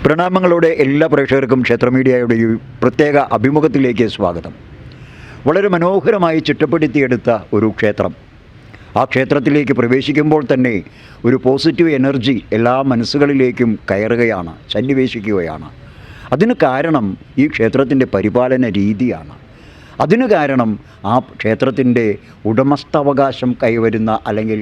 പ്രണാമങ്ങളോടെ എല്ലാ പ്രേക്ഷകർക്കും ക്ഷേത്ര മീഡിയയുടെ ഒരു പ്രത്യേക അഭിമുഖത്തിലേക്ക് സ്വാഗതം. വളരെ മനോഹരമായി ചിട്ടപ്പെടുത്തിയെടുത്ത ഒരു ക്ഷേത്രം. ആ ക്ഷേത്രത്തിലേക്ക് പ്രവേശിക്കുമ്പോൾ തന്നെ ഒരു പോസിറ്റീവ് എനർജി എല്ലാ മനസ്സുകളിലേക്കും കയറുകയാണ്, സന്നിവേശിക്കുകയാണ്. അതിന് കാരണം ഈ ക്ഷേത്രത്തിൻ്റെ പരിപാലന രീതിയാണ്. അതിന് കാരണം ആ ക്ഷേത്രത്തിൻ്റെ ഉടമസ്ഥാവകാശം കൈവരുന്ന അല്ലെങ്കിൽ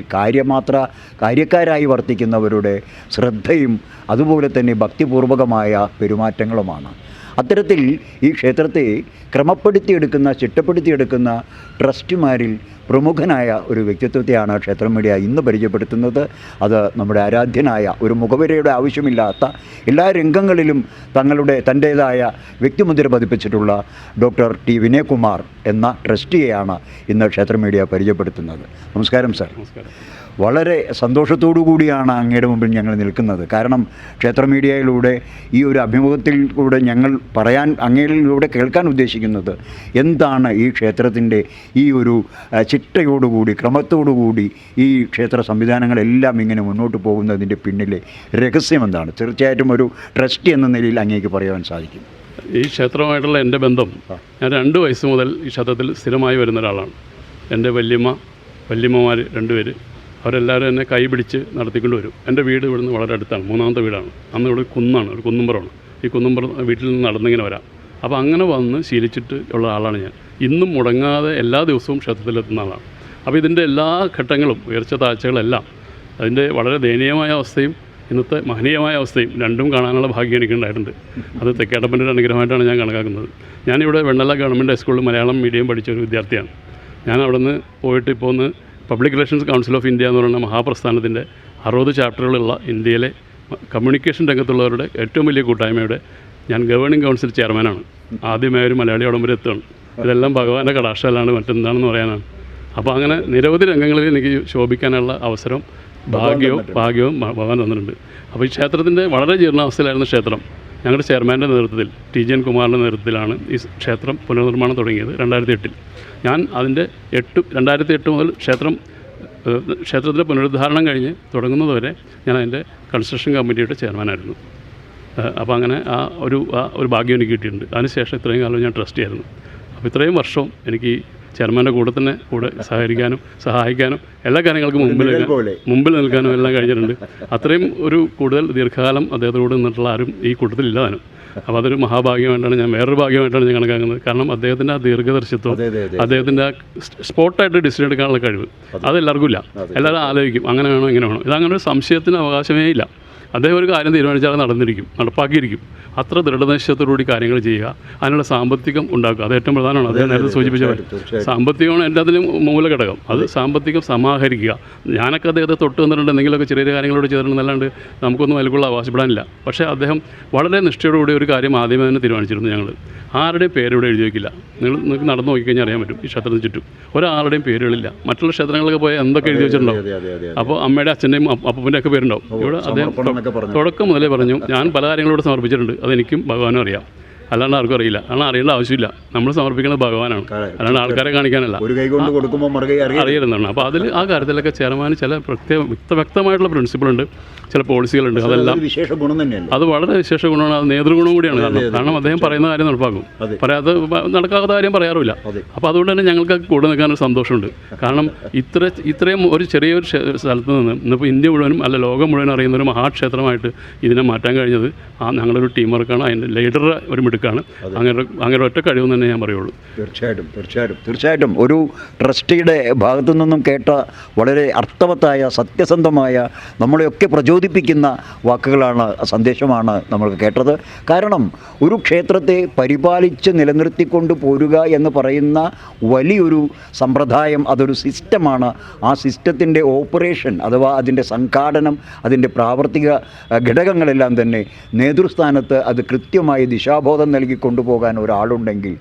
കാര്യക്കാരായി വർത്തിക്കുന്നവരുടെ ശ്രദ്ധയും അതുപോലെ തന്നെ ഭക്തിപൂർവകമായ പെരുമാറ്റങ്ങളുമാണ്. അത്തരത്തിൽ ഈ ക്ഷേത്രത്തെ ചിട്ടപ്പെടുത്തിയെടുക്കുന്ന ട്രസ്റ്റുമാരിൽ പ്രമുഖനായ ഒരു വ്യക്തിത്വത്തെയാണ് ക്ഷേത്ര മീഡിയ ഇന്ന് പരിചയപ്പെടുത്തുന്നത്. അത് നമ്മുടെ ആരാധ്യനായ, ഒരു മുഖവരയുടെ ആവശ്യമില്ലാത്ത, എല്ലാ രംഗങ്ങളിലും തൻ്റേതായ വ്യക്തിമുദ്ര പതിപ്പിച്ചിട്ടുള്ള ഡോക്ടർ ടി വിനയകുമാർ എന്ന ട്രസ്റ്റിയെയാണ് ഇന്ന് ക്ഷേത്ര മീഡിയ പരിചയപ്പെടുത്തുന്നത്. നമസ്കാരം സാർ. നമസ്കാരം. വളരെ സന്തോഷത്തോടു കൂടിയാണ് അങ്ങയുടെ മുമ്പിൽ ഞങ്ങൾ നിൽക്കുന്നത്. കാരണം ക്ഷേത്ര മീഡിയയിലൂടെ ഈ ഒരു അഭിമുഖത്തിൽ കൂടെ ഞങ്ങൾ അങ്ങയിലൂടെ കേൾക്കാൻ ഉദ്ദേശിക്കുന്നത് എന്താണ് ഈ ക്ഷേത്രത്തിൻ്റെ ഈ ഒരു ചിട്ടയോടുകൂടി, ക്രമത്തോടുകൂടി ഈ ക്ഷേത്ര സംവിധാനങ്ങളെല്ലാം ഇങ്ങനെ മുന്നോട്ട് പോകുന്നതിൻ്റെ പിന്നിലെ രഹസ്യം എന്താണ്? തീർച്ചയായിട്ടും ഒരു ട്രസ്റ്റി എന്ന നിലയിൽ അങ്ങേക്ക് പറയാൻ സാധിക്കും. ഈ ക്ഷേത്രമായിട്ടുള്ള എൻ്റെ ബന്ധം, ഞാൻ 2 വയസ്സ് മുതൽ ഈ ക്ഷേത്രത്തിൽ സ്ഥിരമായി വരുന്ന ഒരാളാണ്. എൻ്റെ വല്യമ്മമാർ 2 പേര്, അവരെല്ലാവരും എന്നെ കൈ പിടിച്ച് നടത്തിക്കൊണ്ട് വരും. എൻ്റെ വീട് ഇവിടുന്ന് വളരെ അടുത്താണ്, 3ാമത്തെ വീടാണ്. അന്ന് ഇവിടെ കുന്നാണ്, ഒരു കുന്നുംപുറമാണ്. ഈ കുന്നുംപുറം വീട്ടിൽ നിന്ന് നടന്നിങ്ങനെ വരാം. അപ്പോൾ അങ്ങനെ വന്ന് ശീലിച്ചിട്ട് ഉള്ള ആളാണ് ഞാൻ. ഇന്നും മുടങ്ങാതെ എല്ലാ ദിവസവും ക്ഷേത്രത്തിലെത്തുന്ന ആളാണ്. അപ്പോൾ ഇതിൻ്റെ എല്ലാ ഘട്ടങ്ങളും, ഉയർച്ച താഴ്ചകളെല്ലാം, അതിൻ്റെ വളരെ ദയനീയമായ അവസ്ഥയും ഇന്നത്തെ മഹനീയമായ അവസ്ഥയും രണ്ടും കാണാനുള്ള ഭാഗ്യം എനിക്കുണ്ടായിട്ടുണ്ട്. അത് തെക്കേടപ്പൻ്റെ ഒരു അനുഗ്രഹമായിട്ടാണ് ഞാൻ കണക്കാക്കുന്നത്. ഞാനിവിടെ വെണ്ണല ഗവൺമെൻറ് ഹൈസ്കൂളിൽ മലയാളം മീഡിയം പഠിച്ച ഒരു വിദ്യാർത്ഥിയാണ്. ഞാൻ അവിടെ നിന്ന് പോയിട്ട് ഇപ്പോൾ ഒന്ന് public relations council of India എന്ന് പറയുന്ന മഹാപ്രസ്ഥാനത്തിൻ്റെ 60 ചാപ്റ്ററുകളുള്ള ഇന്ത്യയിലെ കമ്മ്യൂണിക്കേഷൻ രംഗത്തുള്ളവരുടെ ഏറ്റവും വലിയ കൂട്ടായ്മയുടെ ഞാൻ ഗവേണിംഗ് കൗൺസിൽ ചെയർമാനാണ്. ആദ്യമായ ഒരു മലയാളി അവിടം വരെ എത്തുകയാണ്. ഇതെല്ലാം ഭഗവാന്റെ കടാക്ഷമല്ലാണ്, മറ്റെന്താണെന്ന് പറയാനാണ്. അപ്പോൾ അങ്ങനെ നിരവധി രംഗങ്ങളിൽ എനിക്ക് ശോഭിക്കാനുള്ള അവസരം, ഭാഗ്യവും ഭഗവാൻ തന്നിട്ടുണ്ട്. അപ്പോൾ ഈ ക്ഷേത്രത്തിൻ്റെ വളരെ ജീർണാവസ്ഥയിലായിരുന്ന ക്ഷേത്രം ഞങ്ങളുടെ ചെയർമാൻ്റെ നേതൃത്വത്തിൽ, TGN കുമാറിൻ്റെ നേതൃത്വത്തിലാണ് ഈ ക്ഷേത്രം പുനർനിർമ്മാണം തുടങ്ങിയത് 2008-ൽ. ഞാൻ അതിൻ്റെ 2008 മുതൽ ക്ഷേത്രത്തിൻ്റെ പുനരുദ്ധാരണം കഴിഞ്ഞ് തുടങ്ങുന്നതുവരെ ഞാൻ അതിൻ്റെ കൺസ്ട്രക്ഷൻ കമ്മിറ്റിയുടെ ചെയർമാനായിരുന്നു. അപ്പോൾ അങ്ങനെ ഒരു ഭാഗ്യം എനിക്ക് കിട്ടിയിട്ടുണ്ട്. അതിനുശേഷം ഇത്രയും കാലം ഞാൻ ട്രസ്റ്റിയായിരുന്നു. അപ്പോൾ ഇത്രയും വർഷം എനിക്ക് ചെയർമാൻ്റെ കൂടെ സഹായിക്കാനും എല്ലാ കാര്യങ്ങൾക്കും മുമ്പിൽ നിൽക്കാനും എല്ലാം കഴിഞ്ഞിട്ടുണ്ട്. അത്രയും ഒരു കൂടുതൽ ദീർഘകാലം അദ്ദേഹത്തോട് നിന്നിട്ടുള്ള ആരും ഈ കൂട്ടത്തിലില്ലാതാനും. അപ്പോൾ അതൊരു മഹാഭാഗ്യമായിട്ടാണ്, വേറൊരു ഭാഗ്യമായിട്ടാണ് ഞാൻ കണക്കാക്കുന്നത്. കാരണം അദ്ദേഹത്തിൻ്റെ ആ ദീർഘദർശിത്വം, അദ്ദേഹത്തിൻ്റെ ആ സ്പോട്ടായിട്ട് ഡിസിഷൻ എടുക്കാനുള്ള കഴിവ്, അതെല്ലാവർക്കും ഇല്ല. എല്ലാവരും ആലോചിക്കും, അങ്ങനെ വേണോ ഇങ്ങനെ വേണോ. ഇതങ്ങനെ ഒരു സംശയത്തിന് അവകാശമേ ഇല്ല. അദ്ദേഹം ഒരു കാര്യം തീരുമാനിച്ചാൽ നടപ്പാക്കിയിരിക്കും. അത്ര ദൃഢനിശ്ചയത്തോടുകൂടി കാര്യങ്ങൾ ചെയ്യുക, അതിനുള്ള സാമ്പത്തികം ഉണ്ടാക്കുക, അത് ഏറ്റവും പ്രധാനമാണ്. അദ്ദേഹം നേരത്തെ സൂചിപ്പിച്ച സാമ്പത്തികമാണ് എൻ്റെ അതിലും മൂലഘടകം. അത് സാമ്പത്തികം സമാഹരിക്കുക. ഞാനൊക്കെ അദ്ദേഹത്തെ തൊട്ട് വന്നിട്ടുണ്ട്, എന്തെങ്കിലുമൊക്കെ ചെറിയ കാര്യങ്ങളോട് ചെയ്തിട്ടുണ്ടെന്നല്ലാണ്ട് നമുക്കൊന്നും അതിലേക്കുള്ള അവകാശപ്പെടാനില്ല. പക്ഷേ അദ്ദേഹം വളരെ നിഷ്ഠയോടുകൂടി ഒരു കാര്യം ആദ്യമേ തന്നെ തീരുമാനിച്ചിരുന്നു. ഞങ്ങൾ ആരുടെയും പേരിവിടെ എഴുതി വയ്ക്കില്ല. നിങ്ങൾക്ക് നടന്നു നോക്കിക്കഴിഞ്ഞാൽ അറിയാൻ പറ്റും. ഈ ക്ഷേത്രത്തിന് ചുറ്റും ഒരാളുടെയും പേരുകളില്ല. മറ്റുള്ള ക്ഷേത്രങ്ങളിലൊക്കെ പോയാൽ എന്തൊക്കെ എഴുതി വെച്ചിട്ടുണ്ടാവും. അപ്പോൾ അമ്മയുടെ, അച്ഛൻ്റെയും അപ്പൂപ്പൻ്റെ ഒക്കെ പേരുണ്ടാവും. ഇവിടെ അദ്ദേഹം തുടക്കം മുതലേ പറഞ്ഞു, ഞാൻ പല കാര്യങ്ങളോട് സമർപ്പിച്ചിട്ടുണ്ട്, അതെനിക്കും ഭഗവാനും അറിയാം, അല്ലാണ്ട് ആർക്കും അറിയില്ല. കാരണം അറിയേണ്ട ആവശ്യമില്ല. നമ്മൾ സമർപ്പിക്കുന്നത് ഭഗവാനാണ്, അല്ലാണ്ട് ആൾക്കാരെ കാണിക്കാനല്ല. അറിയരുന്നതാണ്. അപ്പോൾ അതിൽ ആ കാര്യത്തിലൊക്കെ ചെയർമാന് ചില വ്യക്തമായിട്ടുള്ള പ്രിൻസിപ്പിളുണ്ട്, ചില പോളിസികളുണ്ട്. അതെല്ലാം അത് വളരെ വിശേഷ ഗുണമാണ്. അത് നേതൃഗുണം കൂടിയാണ്. കാരണം അദ്ദേഹം പറയുന്ന കാര്യം നടപ്പാക്കും, നടക്കാത്ത കാര്യം പറയാറില്ല. അപ്പോൾ അതുകൊണ്ട് തന്നെ ഞങ്ങൾക്ക് കൂടെ നിൽക്കാനൊരു സന്തോഷമുണ്ട്. കാരണം ഇത്രയും ഒരു ചെറിയൊരു സ്ഥലത്ത് നിന്ന് ഇന്നിപ്പോൾ ഇന്ത്യ മുഴുവനും അല്ല ലോകം മുഴുവൻ അറിയുന്ന ഒരു മഹാക്ഷേത്രമായിട്ട് ഇതിനെ മാറ്റാൻ കഴിഞ്ഞത് ഞങ്ങളൊരു ടീം വർക്കാണ്. അതിൻ്റെ ലീഡറുടെ ഒരു മിടുക്കാണ്. അങ്ങനെ ഒറ്റ കഴിവെന്ന് തന്നെ ഞാൻ പറയുള്ളൂ. തീർച്ചയായിട്ടും ഒരു ട്രസ്റ്റിയുടെ ഭാഗത്തു നിന്നും കേട്ട വളരെ അർത്ഥവത്തായ, സത്യസന്ധമായ, നമ്മളെയൊക്കെ പ്രചോദിപ്പിക്കുന്ന വാക്കുകളാണ്, സന്ദേശമാണ് നമ്മൾ കേട്ടത്. കാരണം ഒരു ക്ഷേത്രത്തെ പരിപാലിച്ച് നിലനിർത്തിക്കൊണ്ട് പോരുക എന്ന് പറയുന്ന വലിയൊരു സമ്പ്രദായം, അതൊരു സിസ്റ്റമാണ്. ആ സിസ്റ്റത്തിൻ്റെ ഓപ്പറേഷൻ അഥവാ അതിൻ്റെ സംഘാടനം, അതിൻ്റെ പ്രാവർത്തിക ഘടകങ്ങളെല്ലാം തന്നെ നേതൃസ്ഥാനത്ത് അത് കൃത്യമായി ദിശാബോധം നൽകി കൊണ്ടുപോകാൻ ഒരാളുണ്ടെങ്കിൽ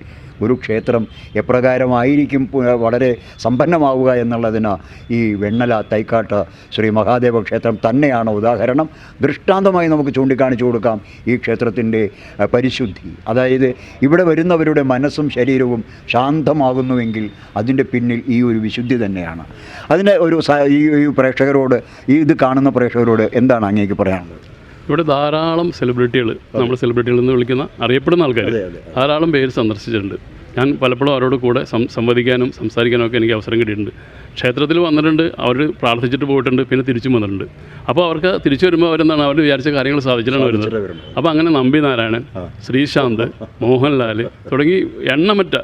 ഒരു ക്ഷേത്രം എപ്രകാരമായിരിക്കും വളരെ സമ്പന്നമാവുക എന്നുള്ളതിന് ഈ വെണ്ണല തൈക്കാട്ട് ശ്രീ മഹാദേവ ക്ഷേത്രം തന്നെയാണ് ഉദാഹരണം. ദൃഷ്ടാന്തമായി നമുക്ക് ചൂണ്ടിക്കാണിച്ചു കൊടുക്കാം ഈ ക്ഷേത്രത്തിൻ്റെ പരിശുദ്ധി. അതായത് ഇവിടെ വരുന്നവരുടെ മനസ്സും ശരീരവും ശാന്തമാകുന്നുവെങ്കിൽ അതിൻ്റെ പിന്നിൽ ഈ ഒരു വിശുദ്ധി തന്നെയാണ്. അതിന് ഈ പ്രേക്ഷകരോട്, ഇത് കാണുന്ന പ്രേക്ഷകരോട് എന്താണ് അങ്ങേക്ക് പറയാനുള്ളത്? ഇവിടെ ധാരാളം സെലിബ്രിറ്റികൾ, നമ്മൾ സെലിബ്രിറ്റികൾ എന്ന് വിളിക്കുന്ന അറിയപ്പെടുന്ന ആൾക്കാർ ധാരാളം പേര് സന്ദർശിച്ചിട്ടുണ്ട്. ഞാൻ പലപ്പോഴും അവരോട് കൂടെ സംവദിക്കാനും സംസാരിക്കാനും ഒക്കെ എനിക്ക് അവസരം കിട്ടിയിട്ടുണ്ട്. ക്ഷേത്രത്തിൽ വന്നിട്ടുണ്ട്, അവർ പ്രാർത്ഥിച്ചിട്ട് പോയിട്ടുണ്ട്, പിന്നെ തിരിച്ചും വന്നിട്ടുണ്ട്. അപ്പോൾ അവർക്ക് തിരിച്ചു വരുമ്പോൾ അവരെന്താണ്, അവർ വിചാരിച്ച കാര്യങ്ങൾ സാധിച്ചിട്ടാണ് വരുന്നത്. അപ്പോൾ അങ്ങനെ നമ്പി നാരായണൻ, ശ്രീശാന്ത്, മോഹൻലാൽ തുടങ്ങി എണ്ണമറ്റ,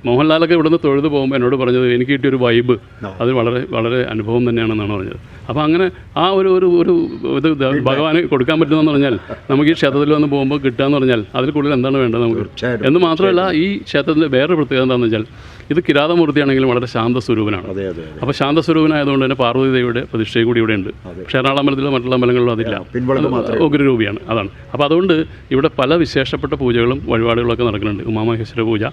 മോഹൻലാലൊക്കെ ഇവിടുന്ന് തൊഴുത് പോകുമ്പോൾ എന്നോട് പറഞ്ഞത് എനിക്ക് കിട്ടിയൊരു വൈബ് അത് വളരെ വളരെ അനുഭവം തന്നെയാണെന്നാണ് പറഞ്ഞത്. അപ്പോൾ അങ്ങനെ ആ ഒരു ഒരു ഒരു ഇത് ഭഗവാന് കൊടുക്കാൻ പറ്റുന്നതെന്ന് പറഞ്ഞാൽ നമുക്ക് ഈ ക്ഷേത്രത്തിൽ വന്ന് പോകുമ്പോൾ കിട്ടുകയെന്ന് പറഞ്ഞാൽ അതിൽ കൂടുതൽ എന്താണ് വേണ്ടത് നമുക്ക് എന്ന് മാത്രമല്ല, ഈ ക്ഷേത്രത്തിൻ്റെ വേറൊരു പ്രത്യേകത എന്താണെന്ന് വെച്ചാൽ ഇത് കിരാതമൂർത്തിയാണെങ്കിലും വളരെ ശാന്തസ്വരൂപനാണ്. അപ്പോൾ ശാന്തസ്വരൂപനായതുകൊണ്ട് തന്നെ പാർവതി ദേവിയുടെ പ്രതിഷ്ഠയും കൂടി ഇവിടെയുണ്ട്. പക്ഷേ എറണാകുളത്തിലോ മറ്റുള്ള അമ്പലങ്ങളിലും അതില്ല, ഉഗ്രരൂപിയാണ്. അതാണ്. അപ്പോൾ അതുകൊണ്ട് ഇവിടെ പല വിശേഷപ്പെട്ട പൂജകളും വഴിപാടുകളൊക്കെ നടക്കുന്നുണ്ട്. ഉമാമഹേശ്വര പൂജ,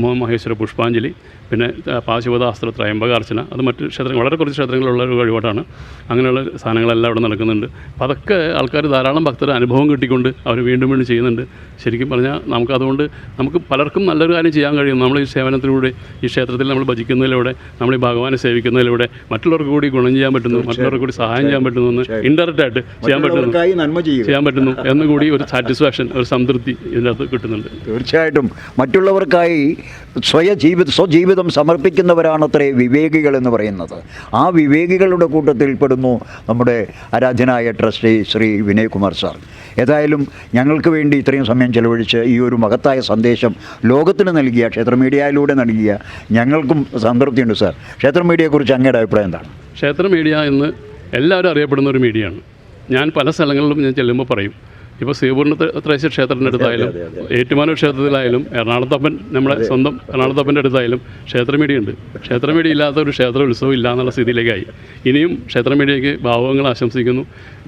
ഉമാമഹേശ്വര പുഷ്പാഞ്ജലി, പിന്നെ പാശുപതാസ്ത്ര ത്രയംബകാർച്ചന, അത് മറ്റ് ക്ഷേത്രങ്ങൾ, വളരെ കുറച്ച് ക്ഷേത്രങ്ങളുള്ള ഒരു വഴിപാടാണ്. അങ്ങനെയുള്ള സാധനങ്ങളെല്ലാം ഇവിടെ നടക്കുന്നുണ്ട്. അപ്പോൾ അതൊക്കെ ആൾക്കാർ ധാരാളം ഭക്തർ അനുഭവം കിട്ടിക്കൊണ്ട് അവർ വീണ്ടും വീണ്ടും ചെയ്യുന്നുണ്ട്. ശരിക്കും പറഞ്ഞാൽ നമുക്കതുകൊണ്ട് നമുക്ക് പലർക്കും നല്ലൊരു കാര്യം ചെയ്യാൻ കഴിയും. നമ്മൾ ഈ സേവനത്തിലൂടെ, ഈ ക്ഷേത്രത്തിൽ നമ്മൾ ഭജിക്കുന്നതിലൂടെ, നമ്മൾ ഈ ഭഗവാനെ സേവിക്കുന്നതിലൂടെ മറ്റുള്ളവർക്ക് കൂടി ഗുണം ചെയ്യാൻ പറ്റുന്നു, മറ്റുള്ളവർക്ക് കൂടി സഹായം ചെയ്യാൻ പറ്റുന്നു, എന്ന് ഇൻഡയറക്റ്റ് ആയിട്ട് ചെയ്യാൻ പറ്റുന്നു എന്നുകൂടി ഒരു സാറ്റിസ്ഫാക്ഷൻ, ഒരു സംതൃപ്തി ഇതിനകത്ത് കിട്ടുന്നുണ്ട്. തീർച്ചയായിട്ടും മറ്റുള്ളവർക്കായി സ്വജീവിതം സമർപ്പിക്കുന്നവരാണത്രേ വിവേകികൾ എന്ന് പറയുന്നത്. ആ വിവേകികളുടെ കൂട്ടത്തിൽ പെടുന്നു നമ്മുടെ ആരാധ്യനായ ട്രസ്റ്റി ശ്രീ വിനയ് കുമാർ സാർ. ഏതായാലും ഞങ്ങൾക്ക് വേണ്ടി ഇത്രയും സമയം ചെലവഴിച്ച് ഈ ഒരു മഹത്തായ സന്ദേശം ലോകത്തിന് നൽകിയ, ക്ഷേത്ര മീഡിയയിലൂടെ നൽകിയ ഞങ്ങൾക്കും സംതൃപ്തിയുണ്ട് സാർ. ക്ഷേത്ര മീഡിയയെക്കുറിച്ച് അങ്ങയുടെ അഭിപ്രായം എന്താണ്? ക്ഷേത്ര മീഡിയ എന്ന് എല്ലാവരും അറിയപ്പെടുന്ന ഒരു മീഡിയയാണ്. ഞാൻ പല സ്ഥലങ്ങളിലും ഞാൻ ചെല്ലുമ്പോൾ പറയും, ഇപ്പോൾ ശ്രീപൂർണ്ണ ത്രേസ്യ ക്ഷേത്രത്തിൻ്റെ അടുത്തായാലും ഏറ്റുമാനൂർ ക്ഷേത്രത്തിലായാലും എറണാകുളത്തപ്പൻ, നമ്മുടെ സ്വന്തം എറണാകുളത്തപ്പൻ്റെ അടുത്തായാലും ക്ഷേത്ര മീഡിയ ഉണ്ട്. ക്ഷേത്ര മീഡിയ ഇല്ലാത്ത ഒരു ക്ഷേത്ര ഉത്സവം ഇല്ല എന്നുള്ള സ്ഥിതിയിലേക്കായി. ഇനിയും ക്ഷേത്ര മീഡിയയ്ക്ക് ഭാവങ്ങൾ ആശംസിക്കുന്നു.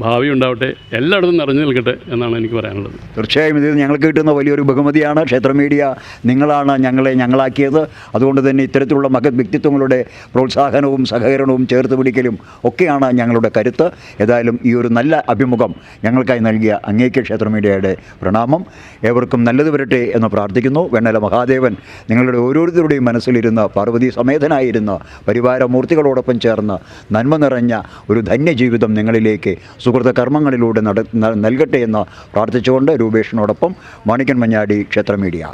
ഭാവി ഉണ്ടാവട്ടെ, എല്ലായിടത്തും നിറഞ്ഞു നിൽക്കട്ടെ എന്നാണ് എനിക്ക് പറയാനുള്ളത്. തീർച്ചയായും ഇത് ഞങ്ങൾക്ക് കിട്ടുന്ന വലിയൊരു ബഹുമതിയാണ്. ക്ഷേത്ര മീഡിയ നിങ്ങളാണ് ഞങ്ങളാക്കിയത്. അതുകൊണ്ട് തന്നെ ഇത്തരത്തിലുള്ള മഹത് വ്യക്തിത്വങ്ങളുടെ പ്രോത്സാഹനവും സഹകരണവും ചേർത്ത് പിടിക്കലും ഒക്കെയാണ് ഞങ്ങളുടെ കരുത്ത്. ഏതായാലും ഈ ഒരു നല്ല അഭിമുഖം ഞങ്ങൾക്കായി നൽകിയ അങ്ങേക്ക് ക്ഷേത്ര മീഡിയയുടെ പ്രണാമം. ഏവർക്കും നല്ലത് വരട്ടെ എന്ന് പ്രാർത്ഥിക്കുന്നു. വെണ്ണല മഹാദേവൻ നിങ്ങളുടെ ഓരോരുത്തരുടെയും മനസ്സിലിരുന്ന് പാർവതി സമേതനായിരുന്ന പരിവാരമൂർത്തികളോടൊപ്പം ചേർന്ന് നന്മ നിറഞ്ഞ ഒരു ധന്യജീവിതം നിങ്ങളിലേക്ക് സുഹൃത കർമ്മങ്ങളിലൂടെ നൽകട്ടെ എന്ന് പ്രാർത്ഥിച്ചുകൊണ്ട് രൂപേഷിനോടൊപ്പം മാണിക്കൻ മഞ്ഞാടി, ക്ഷേത്ര മീഡിയ.